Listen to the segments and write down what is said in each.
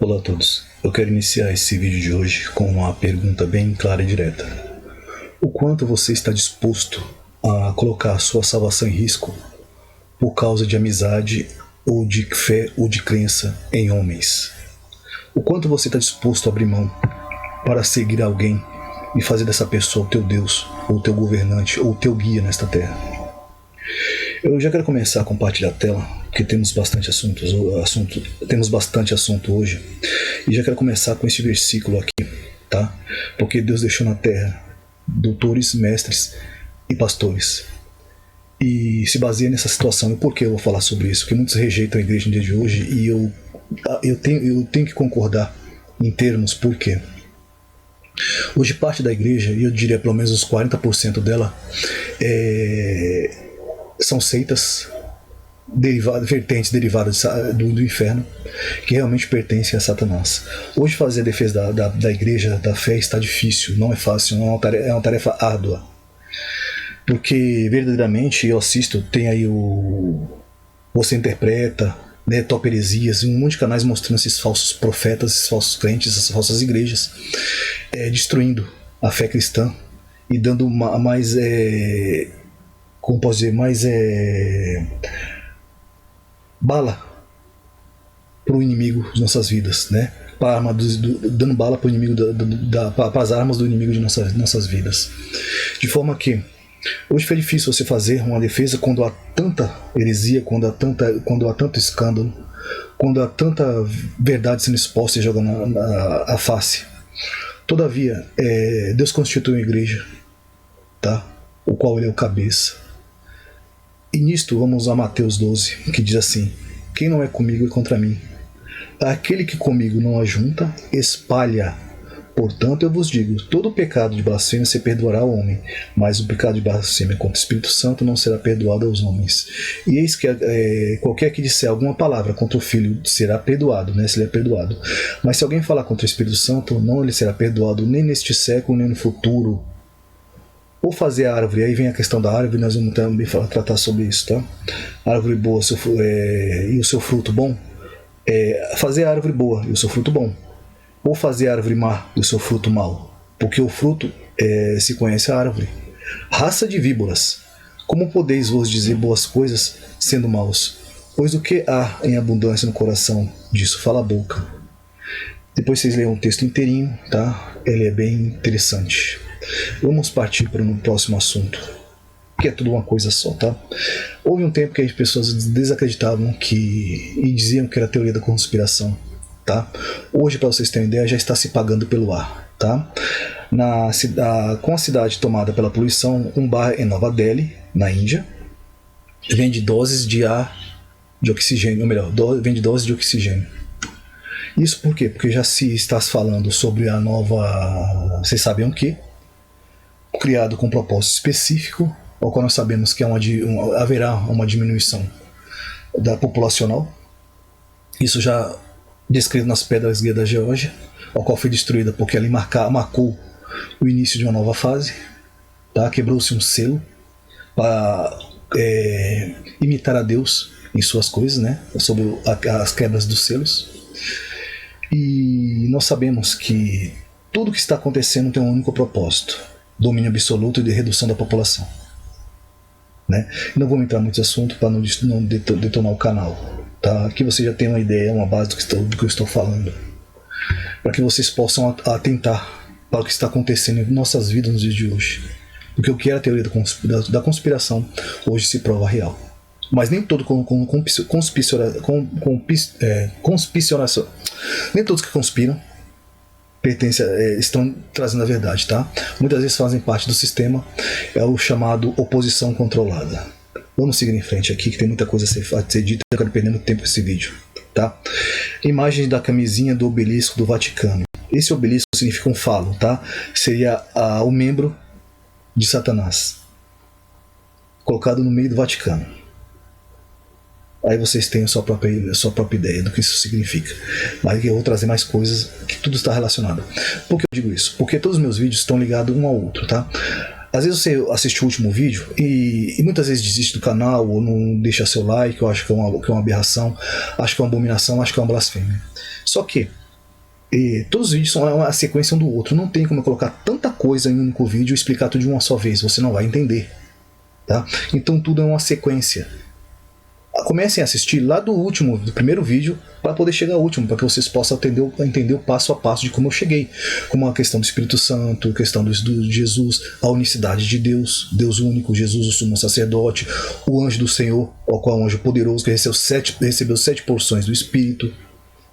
Olá a todos, eu quero iniciar esse vídeo de hoje com uma pergunta bem clara e direta. O quanto você está disposto a colocar a sua salvação em risco por causa de amizade ou de fé ou de crença em homens? O quanto você está disposto a abrir mão para seguir alguém e fazer dessa pessoa o teu Deus, ou o teu governante, ou o teu guia nesta terra? Eu já quero começar a compartilhar a tela, porque temos bastante assunto hoje, e já quero começar com esse versículo aqui, tá? Porque Deus deixou na terra doutores, mestres e pastores, e se baseia nessa situação. E por que eu vou falar sobre isso? Porque muitos rejeitam a igreja no dia de hoje, e eu tenho que concordar em termos. Por quê? Hoje parte da igreja, e eu diria pelo menos uns 40% dela, são seitas vertentes derivadas do inferno, que realmente pertencem a Satanás. Hoje fazer a defesa da igreja, da fé, está difícil, não é fácil, é uma tarefa árdua, porque verdadeiramente eu assisto, tem aí Você Interpreta, né, Top Heresias, um monte de canais mostrando esses falsos profetas, esses falsos crentes, essas falsas igrejas, destruindo a fé cristã e dando mais como posso dizer, mais bala para o inimigo de nossas vidas, né? Dando bala para o inimigo, para as armas do inimigo de nossas vidas. De forma que hoje foi difícil você fazer uma defesa quando há tanta heresia, quando há tanto escândalo, quando há tanta verdade sendo exposta e jogando à face. Todavia, Deus constituiu uma igreja, tá? O qual ele é o cabeça. E nisto vamos a Mateus 12, que diz assim: quem não é comigo é contra mim. Aquele que comigo não ajunta, espalha. Portanto, eu vos digo, todo pecado de blasfêmia se perdoará ao homem, mas o pecado de blasfêmia contra o Espírito Santo não será perdoado aos homens. E eis que qualquer que disser alguma palavra contra o Filho será perdoado, né? Se ele é perdoado. Mas se alguém falar contra o Espírito Santo, não lhe será perdoado nem neste século, nem no futuro. Ou fazer a árvore, aí vem a questão da árvore, nós vamos também tratar sobre isso, tá? A árvore boa e o seu fruto bom. Fazer a árvore boa e o seu fruto bom. Ou fazer a árvore má e o seu fruto mau. Porque o fruto se conhece a árvore. Raça de víboras, como podeis vos dizer boas coisas sendo maus? Pois o que há em abundância no coração, disso fala a boca. Depois vocês leiam o texto inteirinho, tá? Ele é bem interessante. Vamos partir para um próximo assunto, que é tudo uma coisa só, tá? Houve um tempo que as pessoas desacreditavam e diziam que era teoria da conspiração, tá? Hoje, para vocês terem ideia, já está se pagando pelo ar, tá? Com a cidade tomada pela poluição, um bar em Nova Delhi, na Índia, vende doses de oxigênio, ou melhor, vende doses de oxigênio. Isso por quê? Porque já se está falando sobre a nova, vocês sabem o que? Criado com um propósito específico, ao qual nós sabemos que haverá uma diminuição populacional. Isso já descrito nas pedras guias da Geórgia, a qual foi destruída porque ali marcou o início de uma nova fase, tá? Quebrou-se um selo para imitar a Deus em suas coisas, né? Sobre as quebras dos selos. E nós sabemos que tudo que está acontecendo tem um único propósito: domínio absoluto e de redução da população, né? Não vou entrar em muitos assuntos para não detonar o canal, tá? Aqui você já tem uma ideia, uma base do que eu estou falando, para que vocês possam atentar para o que está acontecendo em nossas vidas nos dias de hoje, porque o que era a teoria da conspiração hoje se prova real. Mas nem todo nem todos que conspiram estão trazendo a verdade, tá? Muitas vezes fazem parte do sistema, é o chamado oposição controlada. Vamos seguir em frente aqui, que tem muita coisa a ser dita, eu quero perder muito tempo nesse vídeo, tá? Imagem da camisinha do obelisco do Vaticano. Esse obelisco significa um falo, tá? Seria o membro de Satanás, colocado no meio do Vaticano. Aí vocês têm a sua própria ideia do que isso significa. Mas eu vou trazer mais coisas, que tudo está relacionado. Por que eu digo isso? Porque todos os meus vídeos estão ligados um ao outro, tá? Às vezes você assiste o último vídeo e muitas vezes desiste do canal ou não deixa seu like, eu acho que é uma aberração, acho que é uma abominação, acho que é uma blasfêmia. Só que E todos os vídeos são uma sequência um do outro. Não tem como eu colocar tanta coisa em um único vídeo e explicar tudo de uma só vez. Você não vai entender. Tá? Então tudo é uma sequência. Comecem a assistir lá do primeiro vídeo, para poder chegar ao último, para que vocês possam entender o passo a passo de como eu cheguei. Como a questão do Espírito Santo, a questão do Jesus, a unicidade de Deus, Deus único, Jesus o sumo sacerdote, o anjo do Senhor, o qual é um anjo poderoso que recebeu 7 porções do Espírito.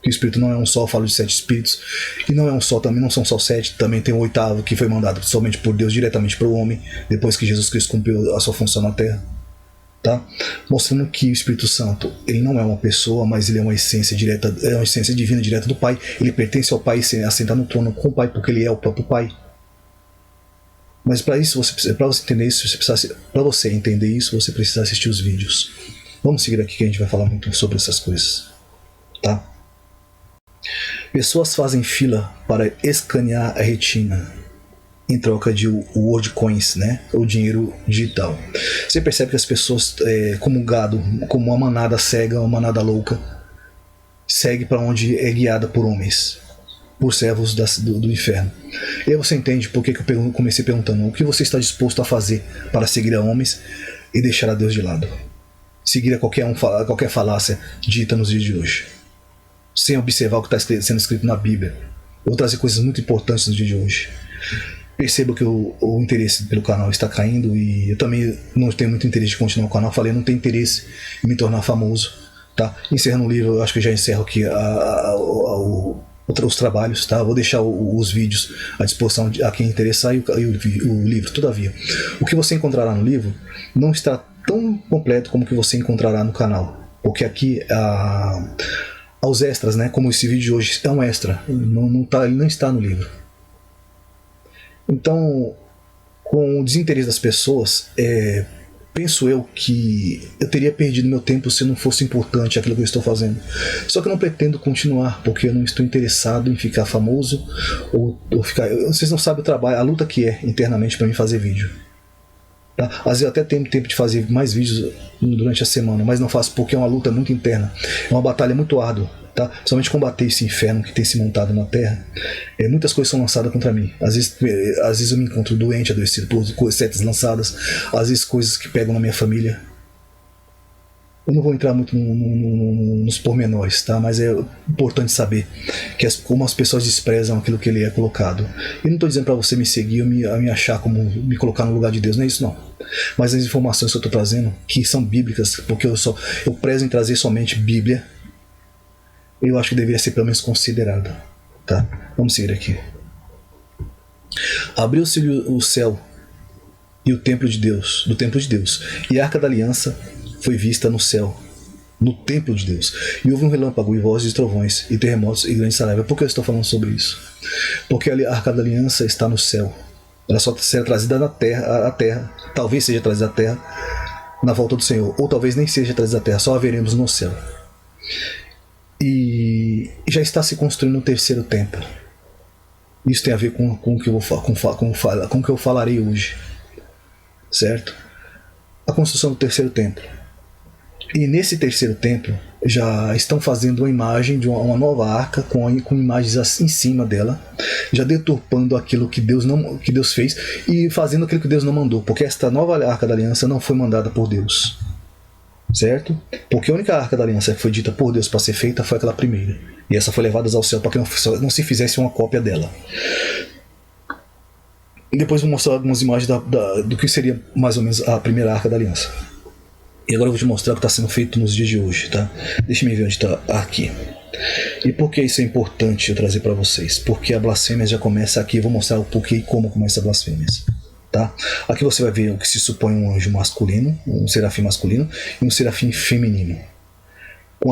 Que o Espírito não é um só, eu falo de 7 Espíritos, e não é um só, também não são só 7, também tem o 8º que foi mandado somente por Deus diretamente para o homem, depois que Jesus Cristo cumpriu a sua função na Terra. Tá? Mostrando que o Espírito Santo, ele não é uma pessoa, mas ele é uma essência direta, é uma essência divina direta do Pai. Ele pertence ao Pai e assenta no trono com o Pai, porque ele é o próprio Pai. Mas para você entender isso, você precisa assistir os vídeos. Vamos seguir aqui que a gente vai falar muito sobre essas coisas, tá? Pessoas fazem fila para escanear a retina em troca de World Coins, né? O dinheiro digital. Você percebe que as pessoas, como um gado, como uma manada cega, uma manada louca, segue para onde é guiada por homens, por servos do inferno. E aí você entende por que eu comecei perguntando: o que você está disposto a fazer para seguir a homens e deixar a Deus de lado? Seguir a qualquer falácia dita nos dias de hoje, sem observar o que está sendo escrito na Bíblia. Eu vou trazer coisas muito importantes no dia de hoje. Percebo que o interesse pelo canal está caindo e eu também não tenho muito interesse de continuar o canal. Falei, não tenho interesse em me tornar famoso, tá? Encerrando o livro, eu acho que já encerro aqui os trabalhos, tá? Vou deixar os vídeos à disposição a quem interessar e o livro. Todavia, o que você encontrará no livro não está tão completo como o que você encontrará no canal, porque aqui aos extras, né? Como esse vídeo de hoje é um extra, ele não está no livro. Então, com o desinteresse das pessoas, penso eu que eu teria perdido meu tempo se não fosse importante aquilo que eu estou fazendo. Só que eu não pretendo continuar, porque eu não estou interessado em ficar famoso ou ficar... Vocês não sabem o trabalho, a luta que é internamente para mim fazer vídeo. Tá? Às vezes eu até tenho tempo de fazer mais vídeos durante a semana, mas não faço porque é uma luta muito interna, é uma batalha muito árdua, tá? Somente combater esse inferno que tem se montado na Terra. Muitas coisas são lançadas contra mim. Às vezes eu me encontro doente, adoecido por setas lançadas, às vezes coisas que pegam na minha família. Eu não vou entrar muito nos pormenores, tá? Mas é importante saber que como as pessoas desprezam aquilo que ele é colocado. Eu não estou dizendo para você me seguir ou me achar como me colocar no lugar de Deus, não é isso não. Mas as informações que eu estou trazendo, que são bíblicas, porque eu prezo em trazer somente Bíblia, eu acho que deveria ser pelo menos considerado, tá? Vamos seguir aqui. Abriu-se o céu e o templo de Deus, e a Arca da Aliança foi vista no céu, no templo de Deus. E houve um relâmpago e vozes de trovões e terremotos e grande saraiva. Por que eu estou falando sobre isso? Porque a Arca da Aliança está no céu. Ela só será trazida à terra, talvez seja trazida à terra na volta do Senhor, ou talvez nem seja trazida à terra, só a veremos no céu. E já está se construindo o terceiro templo. Isso tem a ver com o que eu falarei hoje, certo? A construção do terceiro templo. E nesse terceiro templo já estão fazendo uma imagem de uma nova arca com imagens assim em cima dela, já deturpando aquilo que Deus fez e fazendo aquilo que Deus não mandou, porque esta nova Arca da Aliança não foi mandada por Deus, certo? Porque a única Arca da Aliança que foi dita por Deus para ser feita foi aquela primeira, e essa foi levada ao céu para que não se fizesse uma cópia dela. Depois vou mostrar algumas imagens do que seria mais ou menos a primeira Arca da Aliança. E agora eu vou te mostrar o que está sendo feito nos dias de hoje, tá? Deixa eu ver onde está aqui. E por que isso é importante eu trazer para vocês? Porque a blasfêmia já começa aqui. Eu vou mostrar o porquê e como começa a blasfêmia, tá? Aqui você vai ver o que se supõe um anjo masculino, um serafim masculino e um serafim feminino, com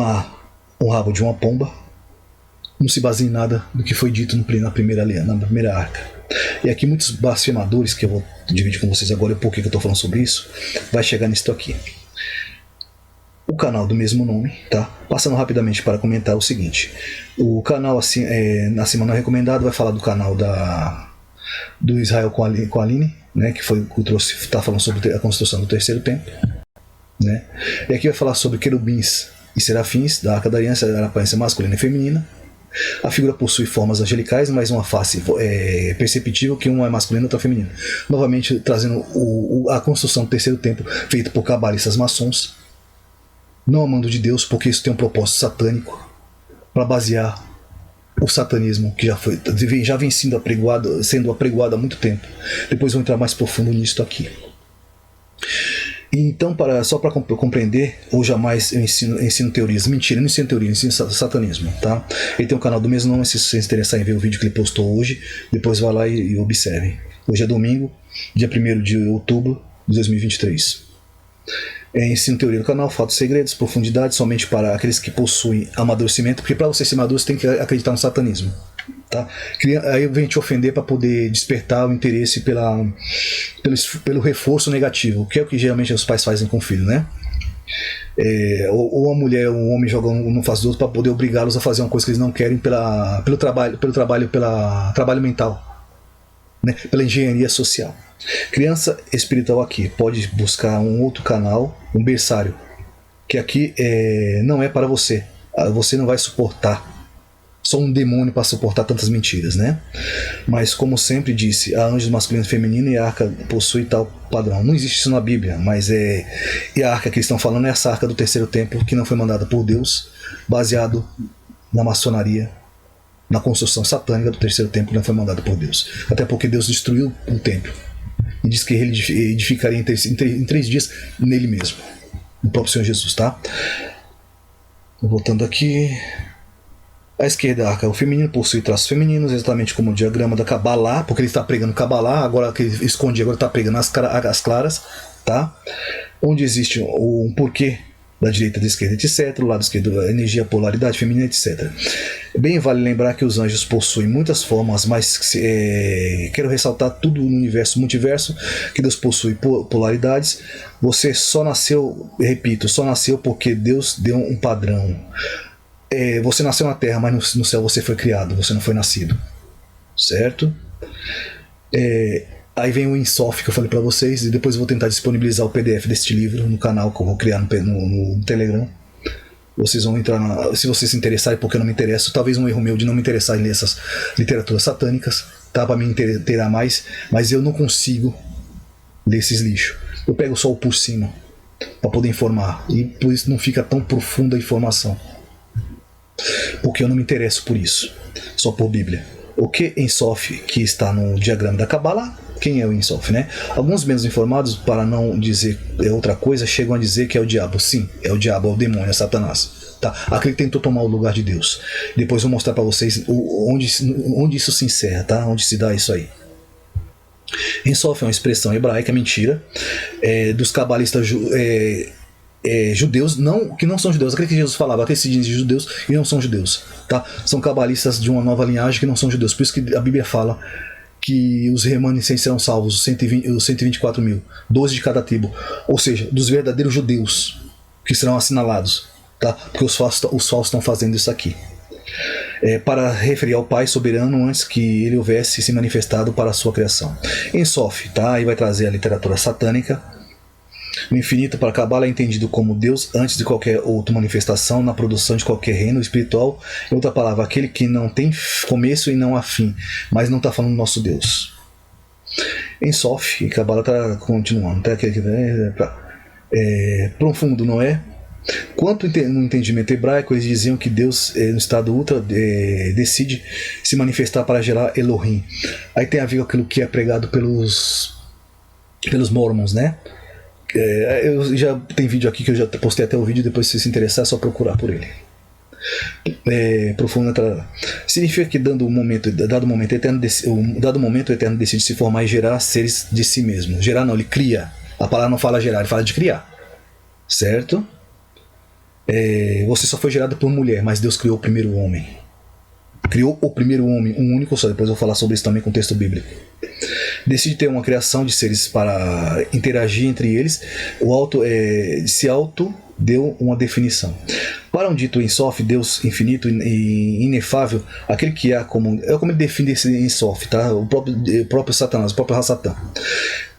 o rabo de uma pomba. Não se baseia em nada do que foi dito na primeira arca. E aqui muitos blasfemadores, que eu vou dividir com vocês agora, e por que eu estou falando sobre isso, vai chegar nisso aqui. O canal do mesmo nome, tá? Passando rapidamente para comentar o seguinte: o canal assim, na semana recomendada vai falar do canal do Israel com a Aline, né? Que foi o que está falando sobre a construção do terceiro templo, né? E aqui vai falar sobre querubins e serafins da Arca da Aliança, a aparência masculina e feminina. A figura possui formas angelicais, mas uma face perceptível que uma é masculina e outra feminina. Novamente trazendo a construção do terceiro templo feita por cabalistas maçons, não amando de Deus, porque isso tem um propósito satânico para basear o satanismo que já vem sendo apregoado há muito tempo. Depois vou entrar mais profundo nisso aqui. Então, só para compreender, ou jamais eu ensino teorias. Mentira, eu não ensino teoria, eu ensino satanismo. Tá? Ele tem um canal do mesmo nome, se vocês se interessarem em ver o vídeo que ele postou hoje, depois vai lá e observe. Hoje é domingo, dia 1º de outubro de 2023. Ensino teoria do canal, fatos, segredos, profundidade, somente para aqueles que possuem amadurecimento, porque para você ser maduro você tem que acreditar no satanismo. Tá? Aí eu venho te ofender para poder despertar o interesse pelo reforço negativo, que é o que geralmente os pais fazem com o filho, né? Ou a mulher ou o homem jogam um no face do outro para poder obrigá-los a fazer uma coisa que eles não querem pelo trabalho mental, né? Pela engenharia social. Criança espiritual aqui pode buscar um outro canal, um berçário, que aqui não é para você. Você não vai suportar. Só um demônio para suportar tantas mentiras, né? Mas como sempre disse, há anjos masculino e feminino e a arca possui tal padrão. Não existe isso na Bíblia, mas e a arca que eles estão falando é essa arca do terceiro templo, que não foi mandada por Deus, baseado na maçonaria, na construção satânica do terceiro templo, que não foi mandada por Deus. Até porque Deus destruiu o templo e disse que ele edificaria em 3 dias nele mesmo, no próprio Senhor Jesus, tá? Voltando aqui. À esquerda, a arca, o feminino possui traços femininos, exatamente como o diagrama da Kabbalah, porque ele está pregando Kabbalah, agora que ele esconde, agora está pregando as claras, tá? Onde existe um porquê da direita, da esquerda, etc. Do lado esquerdo, a energia, polaridade feminina, etc. Bem, vale lembrar que os anjos possuem muitas formas, mas quero ressaltar tudo no universo multiverso, que Deus possui polaridades. Você só nasceu, repito, só nasceu porque Deus deu um padrão. Você nasceu na Terra, mas no céu você foi criado, você não foi nascido, certo? Aí vem o Insof que eu falei para vocês, e depois eu vou tentar disponibilizar o PDF deste livro no canal que eu vou criar no Telegram. Vocês vão entrar se vocês se interessarem, porque eu não me interesso, talvez um erro meu de não me interessar em ler essas literaturas satânicas, tá? Para me inteirar mais, mas eu não consigo ler esses lixos. Eu pego só o por cima para poder informar, e por isso não fica tão profunda a informação. Porque eu não me interesso por isso, só por Bíblia. O que Ensof, que está no diagrama da Kabbalah, quem é o Ensof, né? Alguns menos informados, para não dizer outra coisa, chegam a dizer que é o diabo. Sim, é o diabo, é o demônio, é Satanás. Tá? Aquele que tentou tomar o lugar de Deus. Depois eu vou mostrar para vocês onde isso se encerra, tá? Onde se dá isso aí. Ensof é uma expressão hebraica, mentira, dos cabalistas judeus, que não são judeus, aquele que Jesus falava, aqueles que se dizem judeus e não são judeus, tá? São cabalistas de uma nova linhagem que não são judeus, por isso que a Bíblia fala que os remanescentes serão salvos, os 124 mil, 12 de cada tribo, ou seja, dos verdadeiros judeus que serão assinalados, tá? Porque os falsos estão fazendo isso aqui. Para referir ao Pai soberano antes que ele houvesse se manifestado para a sua criação. Ensof, tá? Aí vai trazer a literatura satânica. O infinito para Kabbalah é entendido como Deus antes de qualquer outra manifestação na produção de qualquer reino espiritual. Em outra palavra, aquele que não tem começo e não há fim, mas não está falando do nosso Deus. Ensof, e Kabbalah está continuando. Profundo, não é? Quanto no entendimento hebraico, eles diziam que Deus, no estado ultra, decide se manifestar para gerar Elohim. Aí tem a ver com aquilo que é pregado pelos mormons, né? Eu já tem vídeo aqui que eu já postei até o vídeo, depois se você se interessar é só procurar por ele. Profundo significa que dado momento o Eterno decide se formar e gerar seres de si mesmo. Gerar não, ele cria. A palavra não fala gerar, ele fala de criar, certo? Você só foi gerado por mulher, mas Deus criou o primeiro homem. Criou o primeiro homem, um único só. Depois eu vou falar sobre isso também com o texto bíblico. Decide ter uma criação de seres para interagir entre eles. Se auto deu uma definição. Para um dito Ensof, Deus infinito e inefável, aquele que há como ele define esse Ensof, tá? O próprio Satanás, o próprio Satã,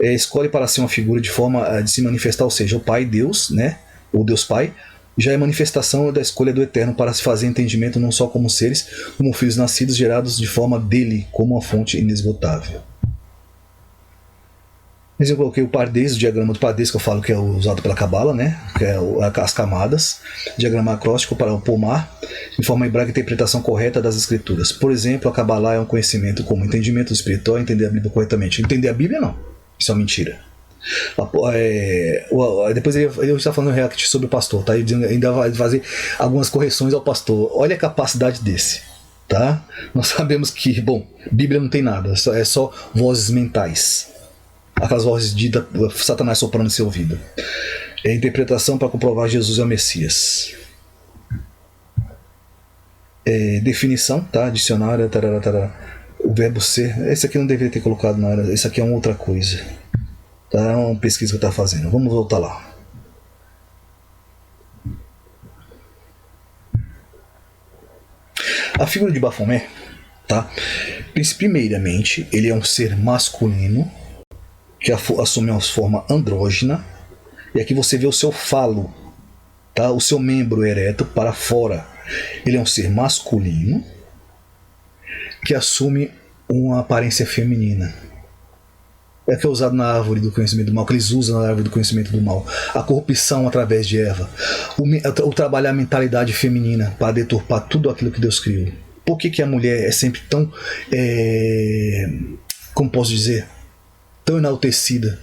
escolhe para si uma figura de forma de se manifestar, ou seja, o Pai Deus, né? O Deus Pai, já é manifestação da escolha do Eterno para se fazer entendimento não só como seres, como filhos nascidos, gerados de forma dele, como uma fonte inesgotável. Mas eu coloquei o Pardês, o diagrama do Pardês, que eu falo que é usado pela Cabala, né? Que é as camadas, diagrama acróstico para o pomar, de forma hebraica, interpretação correta das escrituras. Por exemplo, a Cabala é um conhecimento como entendimento espiritual, entender a Bíblia corretamente. Entender a Bíblia, não. Isso é uma mentira. Depois ele está falando react sobre o pastor, tá? Ele ainda vai fazer algumas correções ao pastor. Olha a capacidade desse, tá? Nós sabemos que, bom, Bíblia não tem nada, é só vozes mentais. Aquelas vozes de Satanás soprando em seu ouvido. É a interpretação para comprovar Jesus é o Messias. Definição, tá? Dicionário, tarará, tarará. O verbo ser. Esse aqui eu não deveria ter colocado na hora. Esse aqui é uma outra coisa. Tá? É uma pesquisa que eu estava fazendo. Vamos voltar lá. A figura de Baphomet, tá? Primeiramente, ele é um ser masculino que assume uma forma andrógena, e aqui você vê o seu falo, tá? O seu membro ereto para fora. Ele é um ser masculino que assume uma aparência feminina. É que é usado na árvore do conhecimento do mal, que eles usam na árvore do conhecimento do mal. A corrupção através de Eva. O trabalhar a mentalidade feminina para deturpar tudo aquilo que Deus criou. Por que a mulher é sempre tão, como posso dizer, tão enaltecida,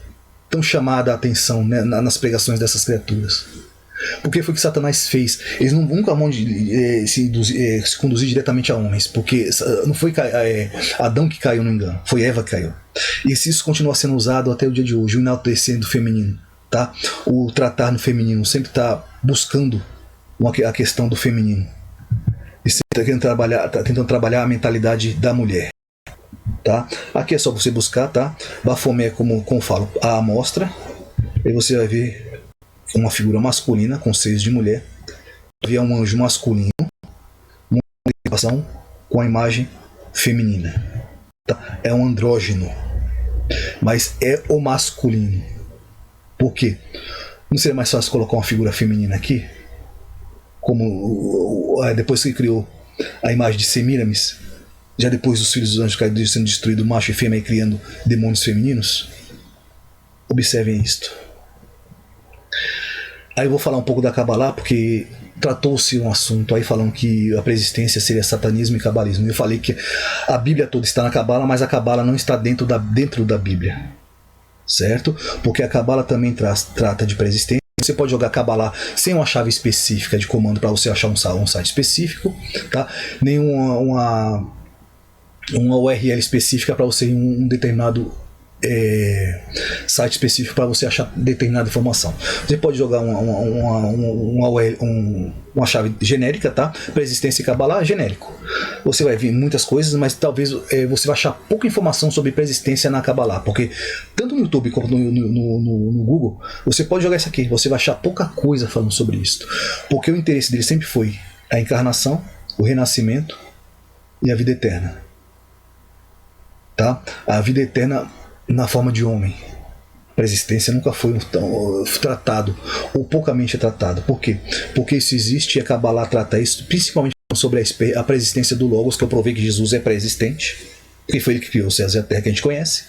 tão chamada a atenção, né, nas pregações dessas criaturas? Porque foi o que Satanás fez. Eles nunca vão se conduzir diretamente a homens, porque não foi Adão que caiu no engano, foi Eva que caiu. E se isso continua sendo usado até o dia de hoje, o enaltecer do feminino, tá? O tratar no feminino, sempre está buscando a questão do feminino. E sempre está tentando trabalhar a mentalidade da mulher. Tá? Aqui é só você buscar, tá? Baphomet, como eu falo, a amostra. Aí você vai ver uma figura masculina com seios de mulher. Havia um anjo masculino, uma relação com a imagem feminina. Tá? É um andrógeno, mas é o masculino. Por quê? Não seria mais fácil colocar uma figura feminina aqui? Como depois que criou a imagem de Semíramis, já depois dos filhos dos anjos caídos sendo destruído, macho e fêmea, e criando demônios femininos? Observem isto. Aí eu vou falar um pouco da Kabbalah, porque tratou-se um assunto aí falando que a preexistência seria satanismo e cabalismo. Eu falei que a Bíblia toda está na Kabbalah, mas a Kabbalah não está dentro da Bíblia, certo? Porque a Kabbalah também trata de preexistência. Você pode jogar Kabbalah sem uma chave específica de comando para você achar um site específico, tá? Nem uma URL específica para você ir em um determinado site específico para você achar determinada informação. Você pode jogar uma chave genérica, tá? Preexistência e Kabbalah genérico. Você vai ver muitas coisas, mas talvez você vai achar pouca informação sobre preexistência na Kabbalah, porque tanto no YouTube como no Google, você pode jogar isso aqui, você vai achar pouca coisa falando sobre isso, porque o interesse dele sempre foi a encarnação, o renascimento e a vida eterna, tá? A vida eterna na forma de homem. A existência nunca foi tratado, ou poucamente tratado. Por quê? Porque isso existe e a Kabbalah trata isso, principalmente sobre a preexistência do Logos, que eu provei que Jesus é pré-existente, porque foi ele que criou os céus e a terra que a gente conhece,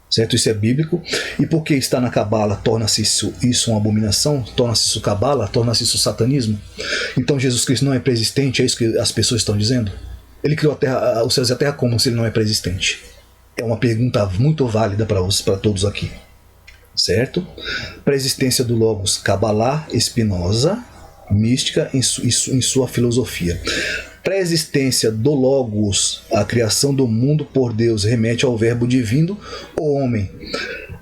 certo? Isso é bíblico. E porque está na Kabbalah, torna-se isso uma abominação, torna-se isso Kabbalah, torna-se isso satanismo. Então Jesus Cristo não é pré-existente, é isso que as pessoas estão dizendo? Ele criou a terra, os céus e a terra como se ele não é pré-existente? É uma pergunta muito válida para todos aqui, certo? Pré-existência do Logos, Kabbalah, Spinoza, mística em sua filosofia. Pré-existência do Logos, a criação do mundo por Deus, remete ao verbo divino, o homem.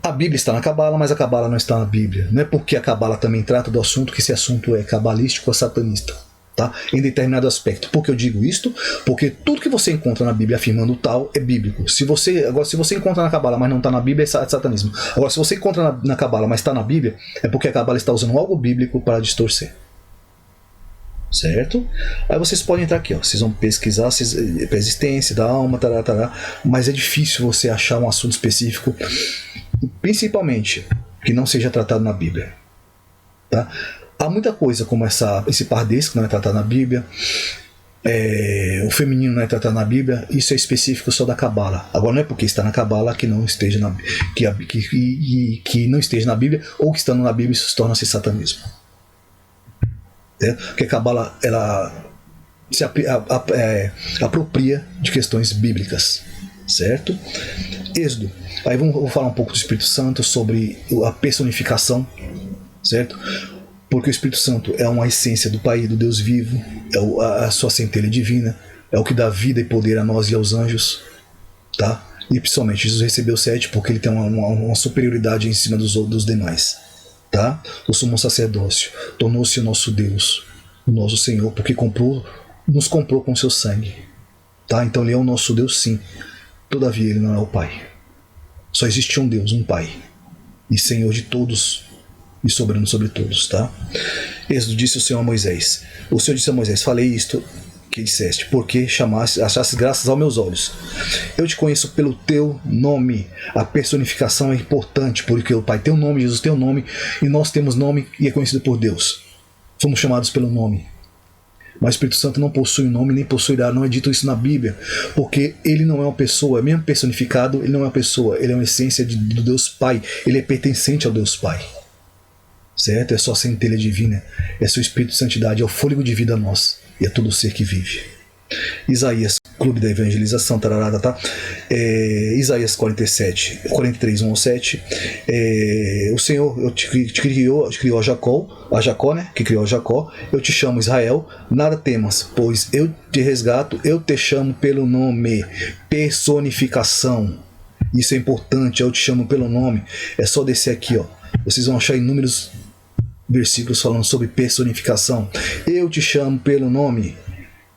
A Bíblia está na Kabbalah, mas a Kabbalah não está na Bíblia. Não é porque a Kabbalah também trata do assunto que esse assunto é cabalístico ou satanista. Tá? Em determinado aspecto. Por que eu digo isto? Porque tudo que você encontra na Bíblia afirmando tal é bíblico. Se você encontra na Kabbalah, mas não está na Bíblia, é satanismo. Agora, se você encontra na Kabbalah, mas está na Bíblia, é porque a Kabbalah está usando algo bíblico para distorcer. Certo? Aí vocês podem entrar aqui, ó. Vocês vão pesquisar preexistência da alma, tará, mas é difícil você achar um assunto específico, principalmente que não seja tratado na Bíblia. Tá? Há muita coisa como esse pardês que não é tratado na Bíblia, o feminino não é tratado na Bíblia, isso é específico só da Cabala. Agora não é porque está na Cabala que não esteja que não esteja na Bíblia, ou que estando na Bíblia isso se torna-se satanismo. Porque a Cabala ela se apropria de questões bíblicas, certo? Êxodo. Aí vou falar um pouco do Espírito Santo, sobre a personificação, certo? Porque o Espírito Santo é uma essência do Pai, do Deus vivo, é a sua centelha divina, é o que dá vida e poder a nós e aos anjos, tá? E principalmente Jesus recebeu 7 porque ele tem uma superioridade em cima dos demais, tá? O sumo sacerdócio tornou-se o nosso Deus, o nosso Senhor, porque nos comprou com seu sangue, tá? Então ele é o nosso Deus, sim. Todavia ele não é o Pai. Só existe um Deus, um Pai, e Senhor de todos e soberano sobre todos, tá? Êxodo disse o Senhor a Moisés. O Senhor disse a Moisés: falei isto que disseste, porque achaste graças aos meus olhos. Eu te conheço pelo teu nome. A personificação é importante, porque o Pai tem um nome, Jesus tem um nome, e nós temos nome e é conhecido por Deus. Fomos chamados pelo nome. Mas o Espírito Santo não possui nome, nem possuirá. Não é dito isso na Bíblia, porque ele não é uma pessoa, mesmo personificado, ele não é uma pessoa, ele é uma essência do Deus Pai, ele é pertencente ao Deus Pai. Certo? É só a centelha divina, é seu Espírito de Santidade, é o fôlego de vida nosso, e é todo ser que vive. Isaías, Clube da Evangelização, tararada, tá? Isaías 43, 1 ao 7. O Senhor te criou a Jacó, né? Que criou a Jacó. Eu te chamo Israel, nada temas, pois eu te resgato, eu te chamo pelo nome. Personificação. Isso é importante, eu te chamo pelo nome. É só descer aqui, ó. Vocês vão achar inúmeros versículos falando sobre personificação. Eu te chamo pelo nome,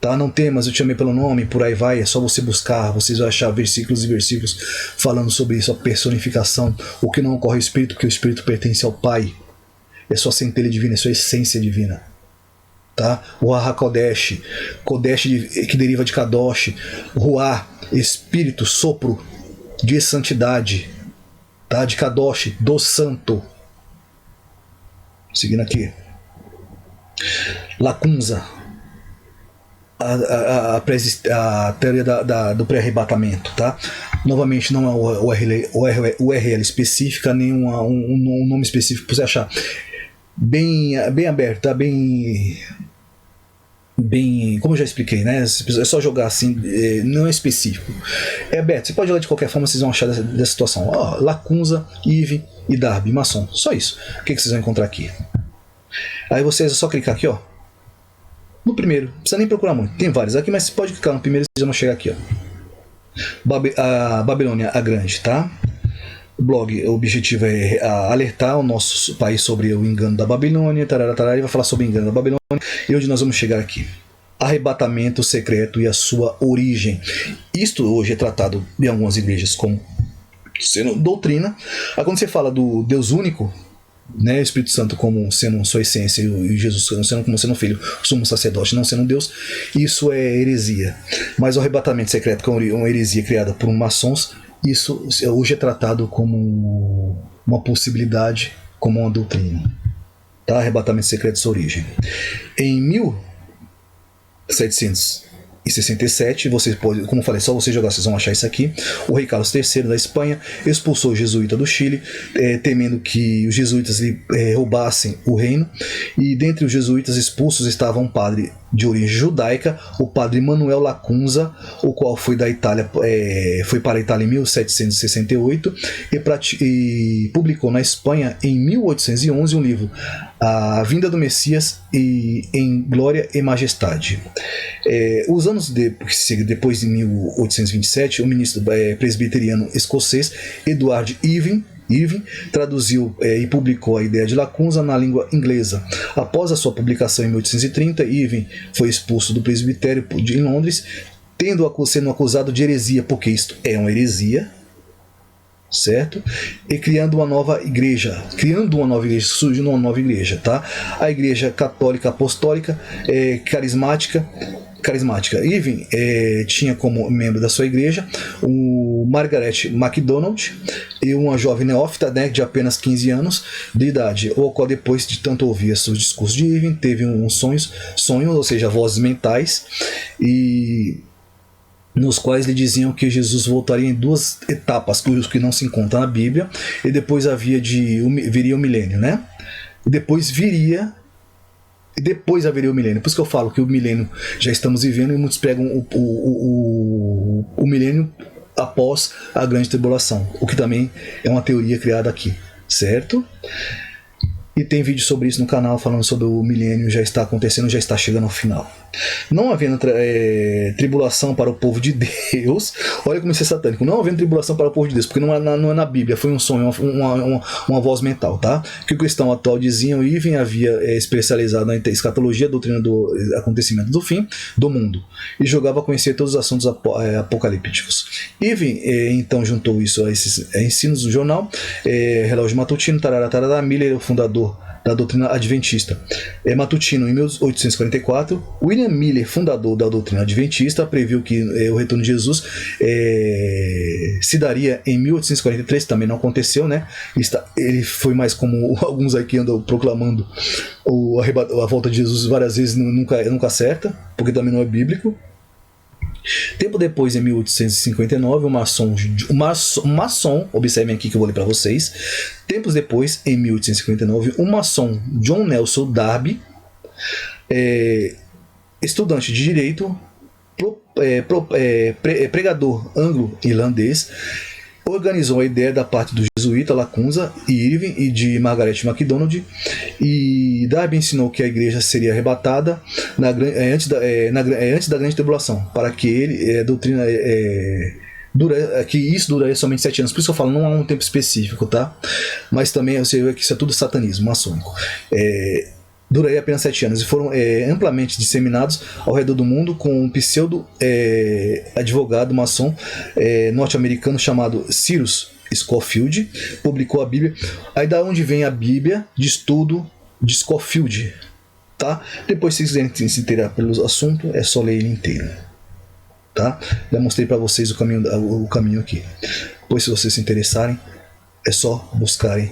tá? Não temas, eu te chamei pelo nome, por aí vai, é só você buscar, vocês vão achar versículos e versículos falando sobre isso, a personificação, o que não ocorre ao Espírito, que o Espírito pertence ao Pai, é sua centelha divina, é sua essência divina, tá? O Kodesh, que deriva de Kadosh, Ruah, Espírito, sopro de santidade, tá? De Kadosh, do santo. Seguindo aqui, Lacunza, a teoria do pré-arrebatamento, tá? Novamente, não é o URL específica, nem um nome específico para você achar. Bem aberto, tá? Bem, como eu já expliquei, né? É só jogar assim, não é específico. É aberto, você pode jogar de qualquer forma, vocês vão achar dessa situação. Lacunza, Ive e Darby, maçom. Só isso. O que vocês vão encontrar aqui? Aí vocês é só clicar aqui, ó. No primeiro, não precisa nem procurar muito. Tem vários aqui, mas você pode clicar no primeiro e vocês vão chegar aqui, ó. A Babilônia a Grande, tá? O blog, o objetivo é alertar o nosso país sobre o engano da Babilônia, ele vai falar sobre o engano da Babilônia, e onde nós vamos chegar aqui. Arrebatamento secreto e a sua origem. Isto hoje é tratado em algumas igrejas como sendo doutrina. Aí quando você fala do Deus único, né, o Espírito Santo como sendo sua essência e Jesus como sendo filho, o sumo sacerdote não sendo Deus, isso é heresia. Mas o arrebatamento secreto, que é uma heresia criada por maçons, isso hoje é tratado como uma possibilidade, como uma doutrina, tá? Arrebatamento secreto e sua origem. Em 1767, você pode, como eu falei, só você jogar, vocês vão achar isso aqui. O rei Carlos III da Espanha expulsou o jesuíta do Chile, temendo que os jesuítas roubassem o reino. E dentre os jesuítas expulsos estava um padre de origem judaica, o padre Manuel Lacunza, o qual foi da Itália, foi para a Itália em 1768 e publicou na Espanha em 1811 um livro, A Vinda do Messias em Glória e Majestade. Os anos depois de 1827, o ministro presbiteriano escocês Edward Irving traduziu e publicou a ideia de Lacunza na língua inglesa. Após a sua publicação em 1830, Irving foi expulso do presbitério em Londres, sendo acusado de heresia, porque isto é uma heresia, certo? E criando uma nova igreja, surgindo uma nova igreja, tá? A igreja católica apostólica carismática. Irving tinha como membro da sua igreja o Margaret MacDonald e uma jovem neófita, né, de apenas 15 anos de idade, o qual depois de tanto ouvir seus discursos de Irving, teve uns sonhos, ou seja, vozes mentais, e nos quais lhe diziam que Jesus voltaria em duas etapas, que não se encontram na Bíblia, e depois viria o milênio, né? E depois haveria o milênio. Por isso que eu falo que o milênio já estamos vivendo, e muitos pregam o milênio após a grande tribulação, o que também é uma teoria criada aqui, certo? E tem vídeo sobre isso no canal, falando sobre o milênio, já está acontecendo, já está chegando ao final. Não havendo tribulação para o povo de Deus, olha como isso é satânico, não havendo tribulação para o povo de Deus, porque não é na Bíblia, foi um sonho, uma voz mental, tá? Que o cristão atual diziam, Irving havia especializado na escatologia, a doutrina do acontecimento do fim do mundo, e jogava a conhecer todos os assuntos apocalípticos. Irving então juntou isso a esses ensinos do jornal, relógio matutino, tarará, Miller, o fundador da doutrina adventista matutino, em 1844. William Miller, fundador da doutrina adventista, previu que o retorno de Jesus se daria em 1843, também não aconteceu, né? Ele foi mais como alguns aqui andam proclamando a volta de Jesus várias vezes, nunca acerta, porque também não é bíblico. Tempo depois, em 1859, um maçom, observem aqui que eu vou ler para vocês. Tempos depois, em 1859, um maçom, John Nelson Darby, estudante de direito, pregador anglo-irlandês, organizou a ideia da parte do jesuíta Lacunza e Irving e de Margaret MacDonald, e Darby ensinou que a igreja seria arrebatada antes da grande tribulação, para que que isso duraria somente 7 anos. Por isso que eu falo, não há um tempo específico, tá? Mas também você vê que isso é tudo satanismo maçônico. Duraria apenas 7 anos, e foram amplamente disseminados ao redor do mundo, com um pseudo advogado maçom norte-americano chamado Cyrus Scofield, publicou a Bíblia. Aí da onde vem a Bíblia de estudo de Scofield, tá? Depois, se quiserem se inteirar pelo assunto, é só ler ele inteiro, tá? Já mostrei para vocês o caminho aqui. Depois, se vocês se interessarem, é só buscarem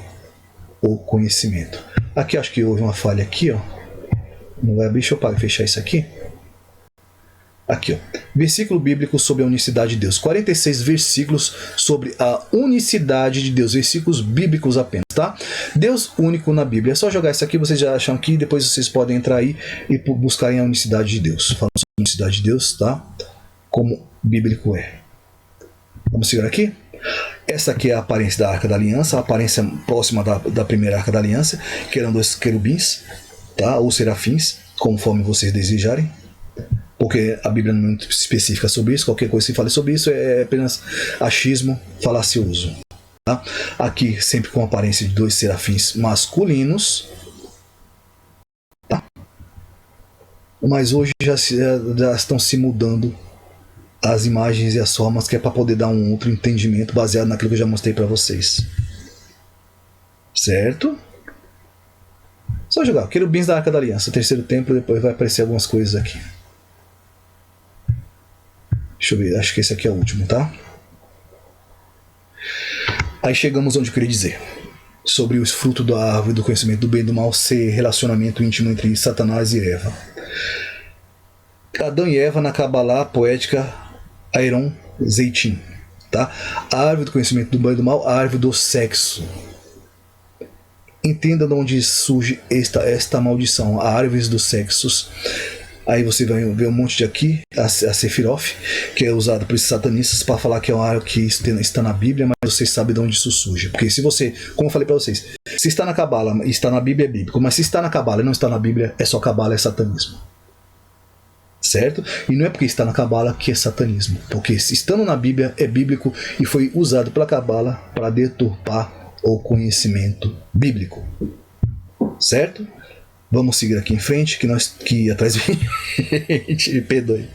o conhecimento. Aqui acho que houve uma falha aqui, ó. Não vai abrir, deixa eu fechar isso aqui. Aqui, ó. Versículo bíblico sobre a unicidade de Deus. 46 versículos sobre a unicidade de Deus. Versículos bíblicos apenas, tá? Deus único na Bíblia. É só jogar isso aqui, vocês já acham aqui, depois vocês podem entrar aí e buscarem a unicidade de Deus. Falando sobre a unicidade de Deus, tá? Como bíblico é. Vamos seguir aqui? Essa aqui é a aparência da Arca da Aliança, a aparência próxima da primeira Arca da Aliança, que eram 2 querubins, tá? Ou serafins, conforme vocês desejarem, porque a Bíblia não é muito específica sobre isso. Qualquer coisa que se fale sobre isso é apenas achismo falacioso, tá? Aqui sempre com a aparência de 2 serafins masculinos, tá? Mas hoje já estão se mudando as imagens e as formas, que é para poder dar um outro entendimento baseado naquilo que eu já mostrei para vocês, certo? Só jogar querubins da Arca da Aliança, terceiro templo, depois vai aparecer algumas coisas aqui. Deixa eu ver, acho que esse aqui é o último, tá? Aí chegamos onde eu queria dizer, sobre os frutos da árvore do conhecimento do bem e do mal ser relacionamento íntimo entre Satanás e Eva. Adão e Eva na Cabalá poética Aaron Zeitin, tá? A árvore do conhecimento do bem e do mal, a árvore do sexo. Entenda de onde surge esta maldição, a árvore dos sexos. Aí você vai ver um monte de aqui, a Sephiroth, que é usada por esses satanistas para falar que é uma árvore que está na Bíblia, mas vocês sabem de onde isso surge. Porque se você, como eu falei para vocês, se está na Cabala e está na Bíblia, é bíblico, mas se está na Cabala e não está na Bíblia, é só Cabala, é satanismo. Certo? E não é porque está na Cabala que é satanismo, porque estando na Bíblia é bíblico e foi usado pela Cabala para deturpar o conhecimento bíblico. Certo? Vamos seguir aqui em frente, que atrás me perdoe.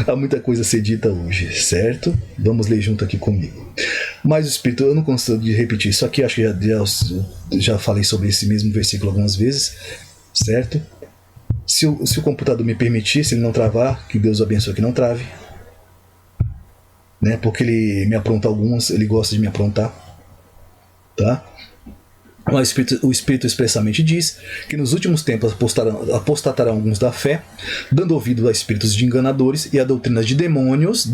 Há muita coisa a ser dita hoje, certo? Vamos ler junto aqui comigo. Mas o Espírito, eu não consigo de repetir isso aqui, acho que já falei sobre esse mesmo versículo algumas vezes, certo? Se o computador me permitir, se ele não travar, que Deus abençoe que não trave. né? Porque ele me apronta algumas, ele gosta de me aprontar, tá? Mas o Espírito expressamente diz que nos últimos tempos apostatarão alguns da fé, dando ouvido a espíritos de enganadores e a doutrinas de demônios,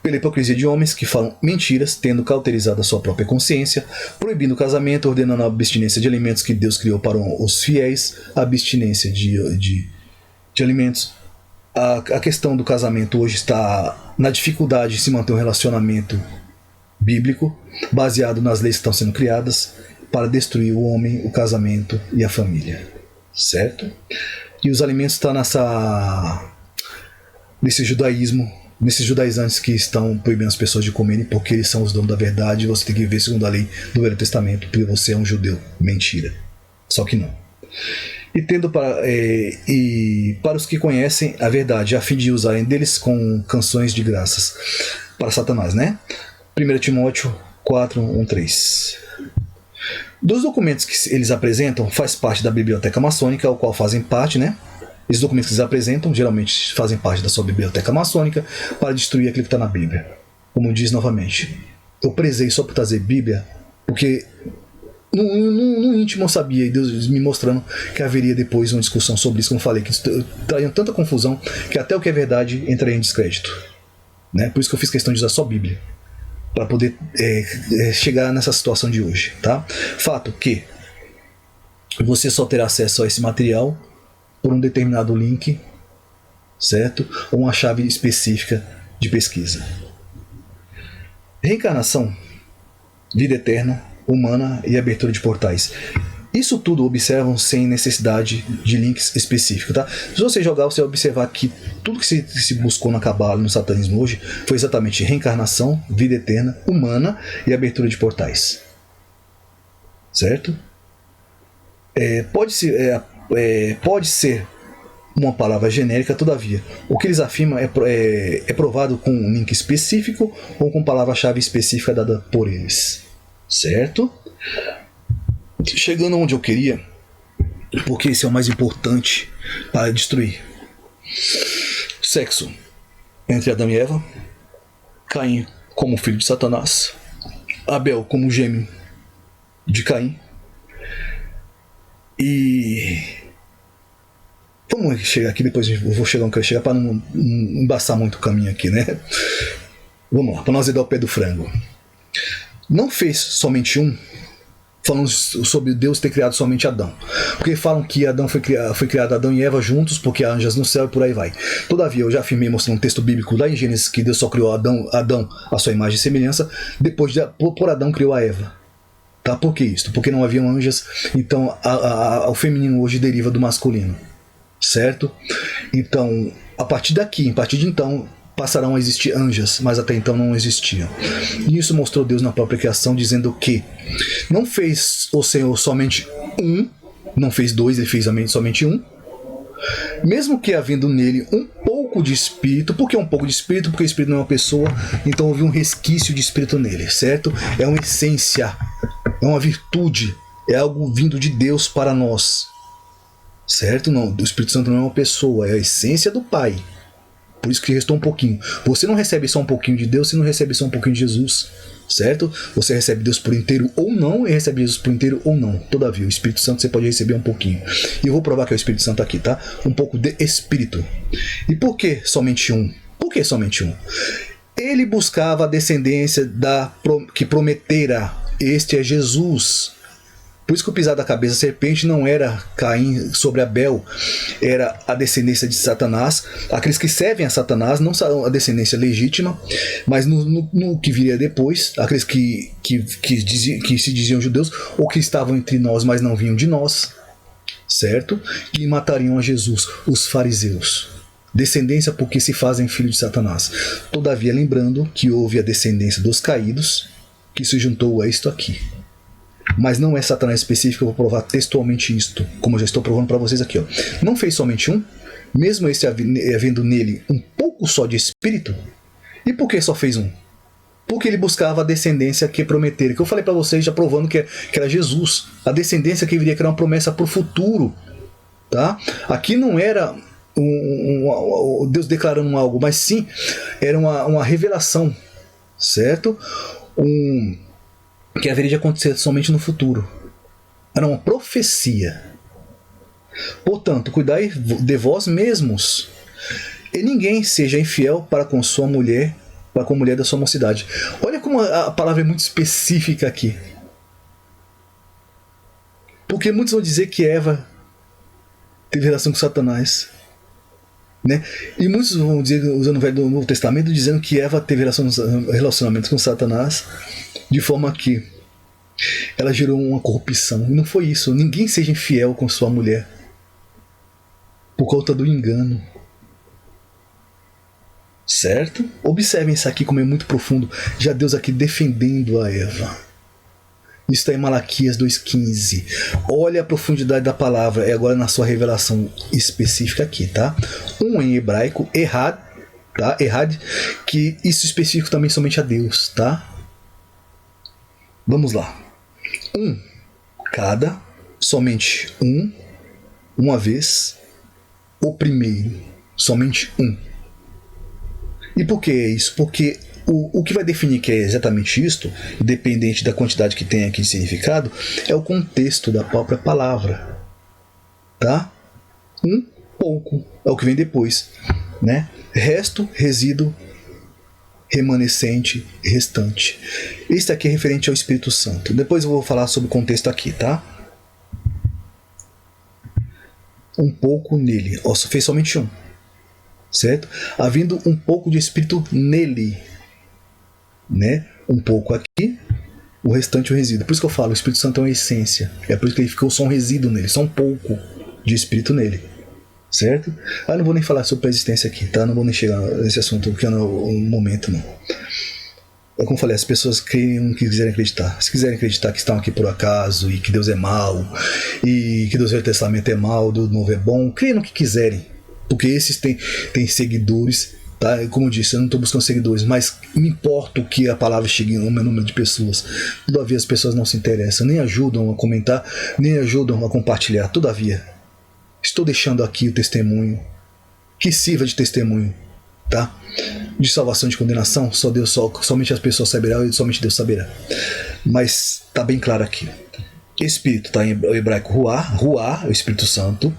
pela hipocrisia de homens que falam mentiras, tendo cauterizado a sua própria consciência, proibindo o casamento, ordenando a abstinência de alimentos que Deus criou para os fiéis, a abstinência de alimentos. A questão do casamento hoje está na dificuldade de se manter um relacionamento bíblico, baseado nas leis que estão sendo criadas para destruir o homem, o casamento e a família, certo? E os alimentos estão nesse judaísmo, nesses judaizantes que estão proibindo as pessoas de comerem porque eles são os donos da verdade e você tem que viver segundo a lei do Velho Testamento porque você é um judeu. Mentira. Só que não. E para os que conhecem a verdade, a fim de usarem deles com canções de graças para Satanás, né? 1 Timóteo 4, 1, 3. Dos documentos que eles apresentam, faz parte da biblioteca maçônica, ao qual fazem parte, né? Esses documentos que eles apresentam, geralmente fazem parte da sua biblioteca maçônica para destruir aquilo que está na Bíblia. Como diz novamente, eu prezei só por trazer Bíblia, porque no íntimo eu sabia, e Deus me mostrando que haveria depois uma discussão sobre isso, como eu falei, que trariam tanta confusão que até o que é verdade entraria em descrédito, né? Por isso que eu fiz questão de usar só Bíblia, para poder chegar nessa situação de hoje, tá? Fato que você só terá acesso a esse material por um determinado link, certo? Ou uma chave específica de pesquisa. Reencarnação, vida eterna, humana e abertura de portais. Isso tudo observam sem necessidade de links específicos, tá? Se você jogar, você vai observar que tudo que se buscou na Cabala e no satanismo hoje foi exatamente reencarnação, vida eterna, humana e abertura de portais. Certo? Pode ser uma palavra genérica, todavia, o que eles afirmam é provado com um link específico ou com palavra-chave específica dada por eles. Certo? Chegando onde eu queria, porque esse é o mais importante para destruir. Sexo entre Adão e Eva, Caim como filho de Satanás, Abel como gêmeo de Caim. E vamos chegar aqui, depois eu vou chegar onde eu quero chegar para não embaçar muito o caminho aqui, né? Vamos lá, para nós dar o pé do frango. Não fez somente um, falando sobre Deus ter criado somente Adão, porque falam que Adão foi criado Adão e Eva juntos, porque há anjos no céu e por aí vai. Todavia, eu já afirmei mostrando um texto bíblico lá em Gênesis que Deus só criou Adão à sua imagem e semelhança, depois por Adão criou a Eva. Tá? Por que isso? Porque não haviam anjas, então o feminino hoje deriva do masculino, certo? Então, a partir de então, passarão a existir anjas, mas até então não existiam. E isso mostrou Deus na própria criação, dizendo que não fez o Senhor somente um, não fez dois, ele fez somente um, mesmo que havendo nele um pouco de espírito. Por que um pouco de espírito? Porque o espírito não é uma pessoa, então houve um resquício de espírito nele, certo? É uma essência, é uma virtude, é algo vindo de Deus para nós, certo? Não, o Espírito Santo não é uma pessoa, é a essência do Pai. Por isso que restou um pouquinho. Você não recebe só um pouquinho de Deus, você não recebe só um pouquinho de Jesus, certo? Você recebe Deus por inteiro ou não, e recebe Jesus por inteiro ou não. Todavia, o Espírito Santo você pode receber um pouquinho. E eu vou provar que é o Espírito Santo aqui, tá? Um pouco de Espírito. E por que somente um? Por que somente um? Ele buscava a descendência que prometera. Este é Jesus. Por isso que o pisar da cabeça da serpente não era Caim sobre Abel, era a descendência de Satanás. Aqueles que servem a Satanás não serão a descendência legítima, mas no que viria depois, aqueles que se diziam judeus ou que estavam entre nós, mas não vinham de nós, certo? E matariam a Jesus, os fariseus. Descendência porque se fazem filhos de Satanás. Todavia, lembrando que houve a descendência dos caídos, que se juntou a isto aqui. Mas não é Satanás específico, eu vou provar textualmente isto, como eu já estou provando para vocês aqui. Ó. Não fez somente um, mesmo esse havendo nele um pouco só de espírito. E por que só fez um? Porque ele buscava a descendência que prometera, que eu falei para vocês já provando que era Jesus, a descendência que viria, que era uma promessa para o futuro. Tá? Aqui não era Deus declarando algo, mas sim era uma revelação, certo? Que haveria de acontecer somente no futuro. Era uma profecia. Portanto, cuidai de vós mesmos, e ninguém seja infiel para com sua mulher, para com a mulher da sua mocidade. Olha como a palavra é muito específica aqui. Porque muitos vão dizer que Eva teve relação com Satanás, né? E muitos vão dizer, usando o Velho do Novo Testamento, dizendo que Eva teve relacionamento com Satanás, de forma que ela gerou uma corrupção. E não foi isso. Ninguém seja infiel com sua mulher por conta do engano. Certo? Observem isso aqui como é muito profundo. Já Deus aqui defendendo a Eva. Isso está em Malaquias 2,15. Olha a profundidade da palavra. É agora na sua revelação específica aqui, tá? Em hebraico, errad, tá? Errad, que isso específico também somente a Deus, tá? Vamos lá. Cada, somente uma vez, o primeiro, somente um. E por que isso? Porque o que vai definir que é exatamente isto, independente da quantidade que tem aqui de significado, é o contexto da própria palavra. Tá? Pouco é o que vem depois, né? Resto, resíduo, remanescente, restante. Isso aqui é referente ao Espírito Santo. Depois eu vou falar sobre o contexto aqui, tá? Um pouco nele. Fez somente um. Certo? Havendo um pouco de Espírito nele. Né? Um pouco aqui, o restante é o resíduo. Por isso que eu falo, o Espírito Santo é uma essência. É por isso que ele ficou só um resíduo nele, só um pouco de Espírito nele. Certo? Não vou nem falar sobre a existência aqui, tá? Não vou nem chegar nesse assunto, porque não é o momento, não. É como eu falei, as pessoas creem no que quiserem acreditar. Se quiserem acreditar que estão aqui por acaso, e que Deus é mau, e que Deus do Velho Testamento é mau, do Novo é bom, creem no que quiserem. Porque esses têm seguidores, tá? Como eu disse, eu não estou buscando seguidores, mas me importa que a palavra chegue no meu número de pessoas. Todavia as pessoas não se interessam, nem ajudam a comentar, nem ajudam a compartilhar. Todavia, estou deixando aqui o testemunho, que sirva de testemunho, tá? De salvação, de condenação, somente as pessoas saberão e somente Deus saberá. Mas está bem claro aqui. Espírito está em hebraico ruá, o Espírito Santo.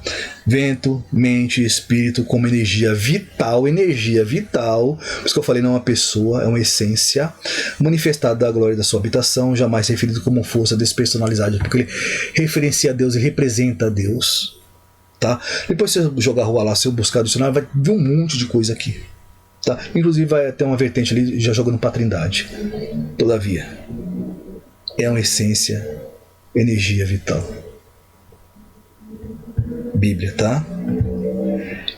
Vento, mente, espírito como energia vital. Por isso que eu falei, não é uma pessoa, é uma essência manifestada da glória da sua habitação, jamais referido como força despersonalizada, porque ele referencia a Deus e representa a Deus. Tá? Depois se você jogar ruá lá, se eu buscar o dicionário, vai ver um monte de coisa aqui. Tá? Inclusive vai ter uma vertente ali já jogando para a Trindade. Todavia, é uma essência, energia vital. Bíblia, tá?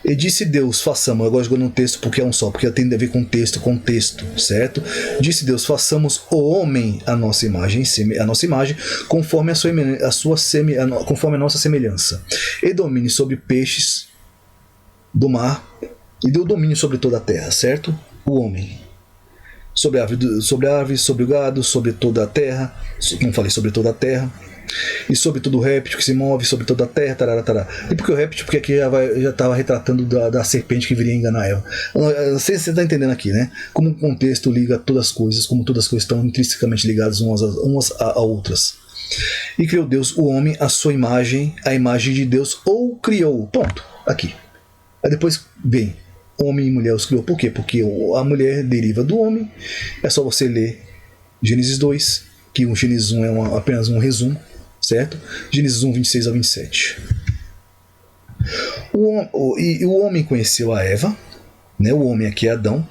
E disse Deus, façamos. Agora jogando no texto porque é um só, porque tem a ver com contexto, certo? Disse Deus, façamos o homem a nossa imagem, conforme conforme a nossa semelhança, e domine sobre peixes do mar, e deu domínio sobre toda a terra, certo? O homem. Sobre aves, sobre o gado, sobre toda a terra. Não falei sobre toda a terra. E sobre todo o réptil que se move, sobre toda a terra, tarará, tarará. E por que o réptil? Porque aqui já estava retratando da serpente que viria enganar Eva. Você está entendendo aqui, né? Como o contexto liga todas as coisas, como todas as coisas estão intrinsecamente ligadas umas a outras. E criou Deus o homem à sua imagem, a imagem de Deus ou criou. Ponto. Aqui. Aí depois vem. Homem e mulher os criou. Por quê? Porque a mulher deriva do homem. É só você ler Gênesis 2, que o Gênesis 1 é apenas um resumo, certo? Gênesis 1, 26 a 27. O homem conheceu a Eva, né? O homem aqui é Adão.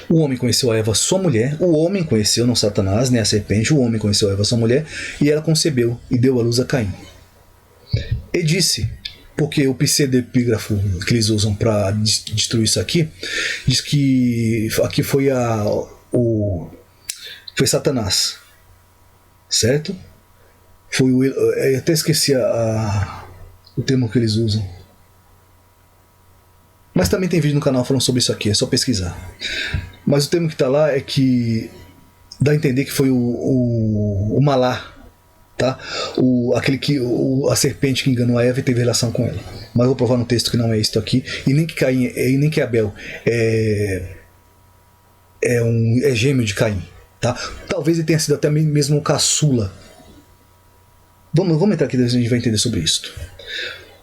O homem conheceu a Eva, sua mulher. O homem conheceu, não Satanás, nem a serpente. O homem conheceu a Eva, sua mulher, e ela concebeu e deu à luz a Caim. E disse... Porque o pseudepígrafo que eles usam para destruir isso aqui diz que aqui foi foi Satanás, certo? Eu até esqueci o termo que eles usam, mas também tem vídeo no canal falando sobre isso aqui, é só pesquisar. Mas o termo que está lá é que dá a entender que foi o Malá, tá? A serpente que enganou a Eva e teve relação com ela. Mas eu vou provar no texto que não é isso aqui, e nem que Caim, e nem que Abel é gêmeo de Caim, tá? Talvez ele tenha sido até mesmo um caçula. Vamos entrar aqui, a gente vai entender sobre isso.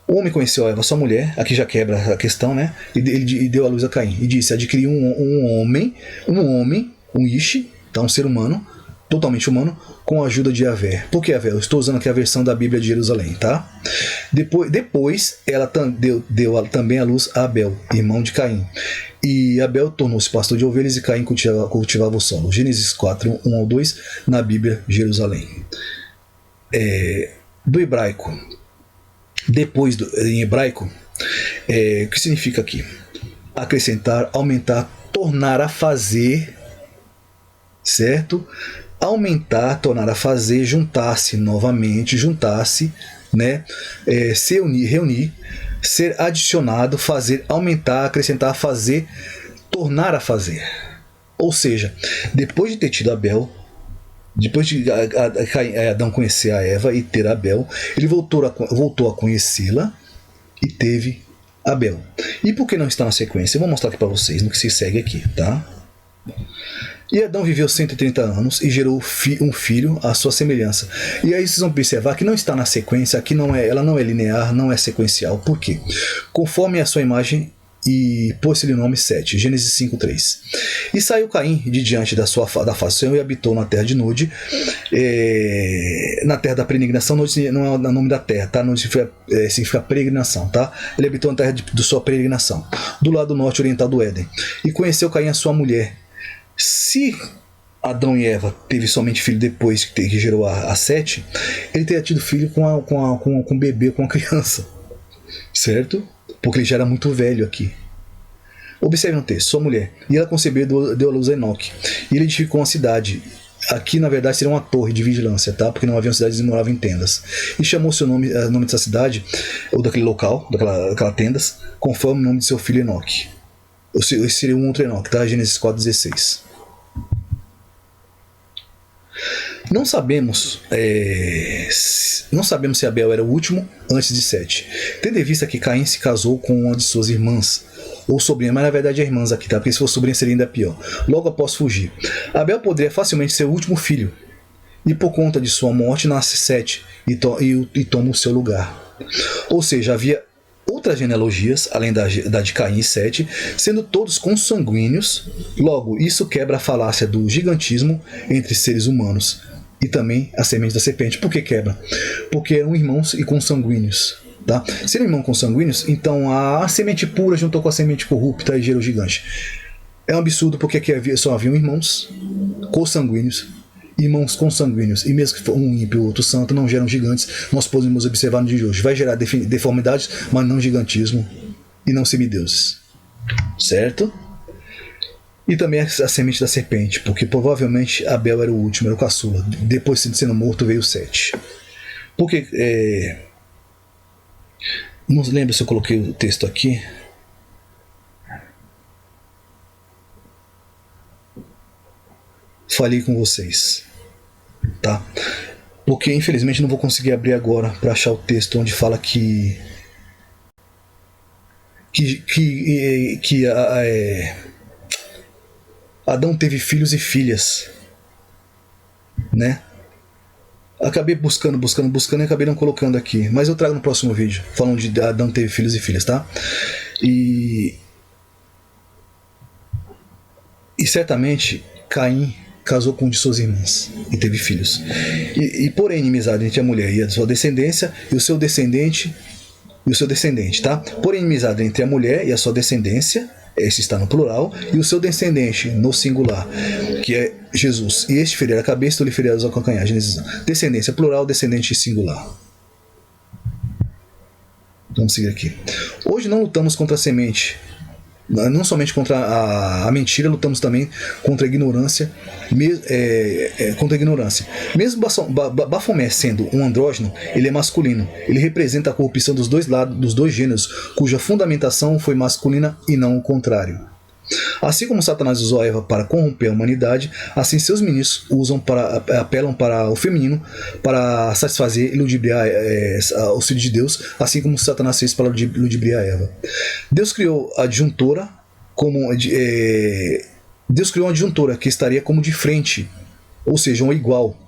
O homem conheceu a Eva, sua mulher, aqui já quebra a questão, né? E deu à luz a Caim. E disse: adquiriu um homem, um Ishi, tá? Um ser humano, totalmente humano, com a ajuda de Yahvé. Por que Yahvé? Eu estou usando aqui a versão da Bíblia de Jerusalém, tá? Depois ela deu também à luz a Abel, irmão de Caim. E Abel tornou-se pastor de ovelhas e Caim cultivava o solo. Gênesis 4, 1 ao 2, na Bíblia Jerusalém. Do hebraico. Em hebraico, o que significa aqui? Acrescentar, aumentar, tornar a fazer, certo? Aumentar, tornar a fazer, juntar-se novamente, né? Se unir, reunir, ser adicionado, fazer, aumentar, acrescentar, fazer, tornar a fazer. Ou seja, depois de ter tido Abel, depois de Adão conhecer a Eva e ter Abel, ele voltou a conhecê-la e teve Abel. E por que não está na sequência? Eu vou mostrar aqui para vocês no que se segue aqui, tá? E Adão viveu 130 anos e gerou um filho à sua semelhança. E aí vocês vão observar que não está na sequência, aqui ela não é linear, não é sequencial. Por quê? Conforme a sua imagem, e pôs-lhe o nome Sete, Gênesis 5:3. E saiu Caim de diante da face do Senhor e habitou na terra de Nod, na terra da peregrinação. Nod não é o nome da terra, tá? Nod significa peregrinação, tá? Ele habitou na terra de sua peregrinação, do lado norte oriental do Éden. E conheceu Caim a sua mulher. Se Adão e Eva teve somente filho depois que gerou a Sete, ele teria tido filho com um bebê, com uma criança, certo? Porque ele já era muito velho aqui. Observe no texto, sua mulher. E ela concebeu, deu à luz a Enoque. E ele edificou uma cidade. Aqui, na verdade, seria uma torre de vigilância, tá? Porque não havia cidades, eles moravam em tendas. E chamou o nome dessa cidade, ou daquele local, daquela tendas, conforme o nome de seu filho Enoque. Esse seria um outro Enoque, tá? Gênesis 4:16. Não sabemos se Abel era o último antes de Sete, tendo em vista que Caim se casou com uma de suas irmãs, ou sobrinha, mas na verdade é irmãs aqui, tá? Porque se for sobrinha seria ainda pior. Logo após fugir, Abel poderia facilmente ser o último filho, e por conta de sua morte nasce Sete e toma o seu lugar. Ou seja, havia outras genealogias, além da de Caim e Sete, sendo todos consanguíneos. Logo, isso quebra a falácia do gigantismo entre seres humanos e também a semente da serpente. Por que quebra? Porque eram irmãos e consanguíneos. Tá? Se eram irmãos consanguíneos, então a semente pura juntou com a semente corrupta e gerou gigante. É um absurdo, porque aqui só haviam irmãos consanguíneos, irmãos consanguíneos, e mesmo que for um ímpio e o outro santo, não geram gigantes. Nós podemos observar no dia de hoje. Vai gerar deformidades, mas não gigantismo e não semideuses, certo? E também a semente da serpente, porque provavelmente Abel era o último, era o caçula. Depois de sendo morto veio Sete. Porque não lembro se eu coloquei o texto aqui. Falei com vocês, tá? Porque infelizmente não vou conseguir abrir agora para achar o texto onde fala que Adão teve filhos e filhas, né? Acabei buscando e acabei não colocando aqui, mas eu trago no próximo vídeo, falando de Adão teve filhos e filhas, tá? E certamente Caim casou com uma de suas irmãs e teve filhos. E porém, inimizade entre a mulher e a sua descendência, e o seu descendente, tá? Porém, inimizade entre a mulher e a sua descendência, esse está no plural, e o seu descendente no singular, que é Jesus. E este ferirá a cabeça, tu lhe ferirás ao calcanhar. Descendência plural, descendente singular. Vamos seguir aqui. Hoje não lutamos contra a semente, não somente contra a mentira, lutamos também contra a ignorância. Mesmo Bafomé sendo um andrógeno, ele é masculino. Ele representa a corrupção dos dois lados, dos dois gêneros, cuja fundamentação foi masculina e não o contrário. Assim como Satanás usou Eva para corromper a humanidade, assim seus ministros apelam para o feminino para satisfazer e ludibriar os filhos de Deus, assim como Satanás fez para ludibriar Eva. Deus criou a adjuntora Deus criou uma adjuntora que estaria como de frente, ou seja, um igual.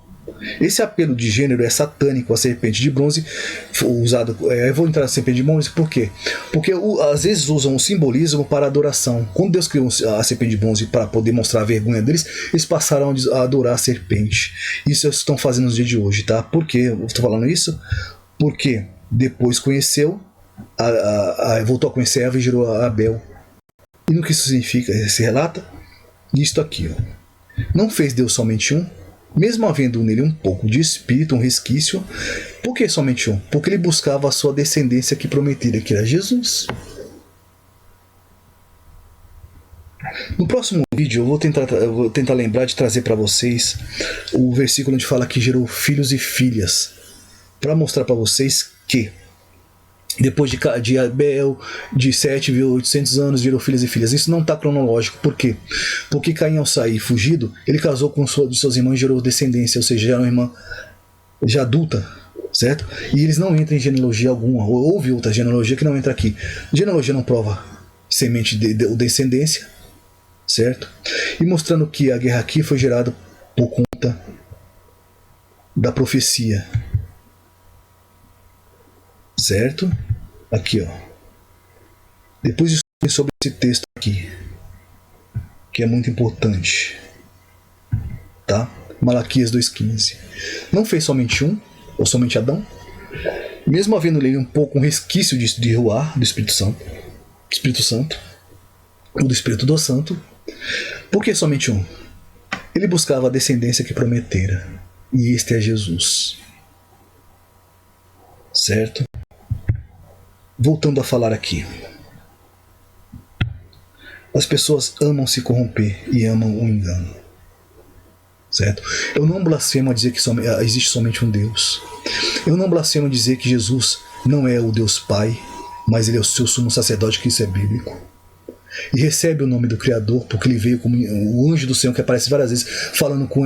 Esse apelo de gênero é satânico. A serpente de bronze usada. Eu vou entrar na serpente de bronze por quê? Porque às vezes usam o simbolismo para adoração. Quando Deus criou a serpente de bronze para poder mostrar a vergonha deles, eles passaram a adorar a serpente. Isso eles estão fazendo nos dias de hoje, tá? Por que eu estou falando isso? Porque depois conheceu, voltou a conhecer Eva e gerou a Abel. E no que isso significa? Se relata isto aqui, ó. Não fez Deus somente um? Mesmo havendo nele um pouco de espírito, um resquício, por que somente um? Porque ele buscava a sua descendência que prometera, que era Jesus. No próximo vídeo eu vou tentar lembrar de trazer para vocês o versículo onde fala que gerou filhos e filhas, para mostrar para vocês que depois de Abel, de 7.800 anos, virou filhos e filhas. Isso não está cronológico. Por quê? Porque Caim, ao sair fugido, ele casou com seus irmãos e gerou descendência, ou seja, já era uma irmã já adulta, certo? E eles não entram em genealogia alguma. Houve outra genealogia que não entra aqui. Genealogia não prova semente ou descendência, certo? E mostrando que a guerra aqui foi gerada por conta da profecia. Certo? Aqui, ó. Depois estudem sobre esse texto aqui, que é muito importante. Tá? Malaquias 2,15. Não fez somente um, ou somente Adão? Mesmo havendo nele um resquício de Ruá, do Espírito Santo, ou do Espírito do Santo, por que somente um? Ele buscava a descendência que prometera, e este é Jesus. Certo? Voltando a falar aqui. As pessoas amam se corromper e amam o engano. Certo? Eu não blasfemo a dizer que existe somente um Deus. Eu não blasfemo a dizer que Jesus não é o Deus Pai, mas ele é o seu sumo sacerdote, que isso é bíblico. E recebe o nome do Criador, porque ele veio como o anjo do Senhor, que aparece várias vezes falando com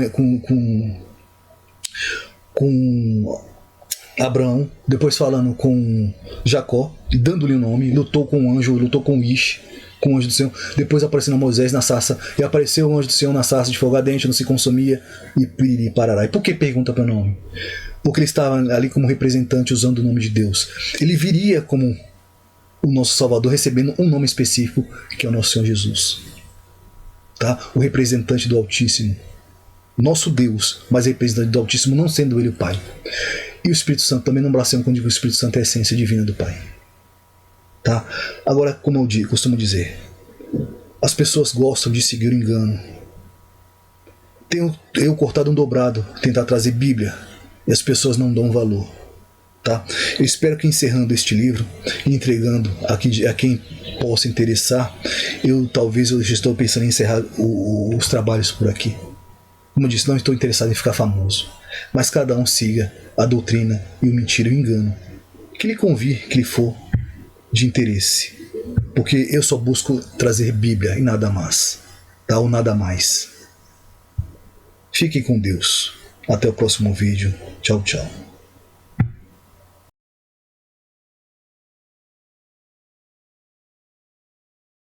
Abraão, depois falando com Jacó, e dando-lhe o nome, lutou com o anjo, lutou com o Ish, com o anjo do Senhor, depois aparecendo a Moisés na sarça, e apareceu o anjo do Senhor na sarça de fogo ardente, não se consumia, e parará. E por que pergunta pelo nome? Porque ele estava ali como representante, usando o nome de Deus. Ele viria como o nosso Salvador, recebendo um nome específico, que é o nosso Senhor Jesus. Tá? O representante do Altíssimo. Nosso Deus, mas representante do Altíssimo, não sendo ele o Pai. E o Espírito Santo, também não blasfemo quando digo que o Espírito Santo é a essência divina do Pai. Tá? Agora, como eu costumo dizer, as pessoas gostam de seguir o engano. Tenho eu cortado um dobrado, tentar trazer Bíblia, e as pessoas não dão valor. Tá? Eu espero que, encerrando este livro e entregando a quem possa interessar, eu já estou pensando em encerrar os trabalhos por aqui. Como eu disse, não estou interessado em ficar famoso, mas cada um siga a doutrina e o mentira e o engano que lhe convir, que lhe for de interesse, porque eu só busco trazer Bíblia e nada mais, tá? Ou nada mais. Fiquem com Deus. Até o próximo vídeo. Tchau, tchau.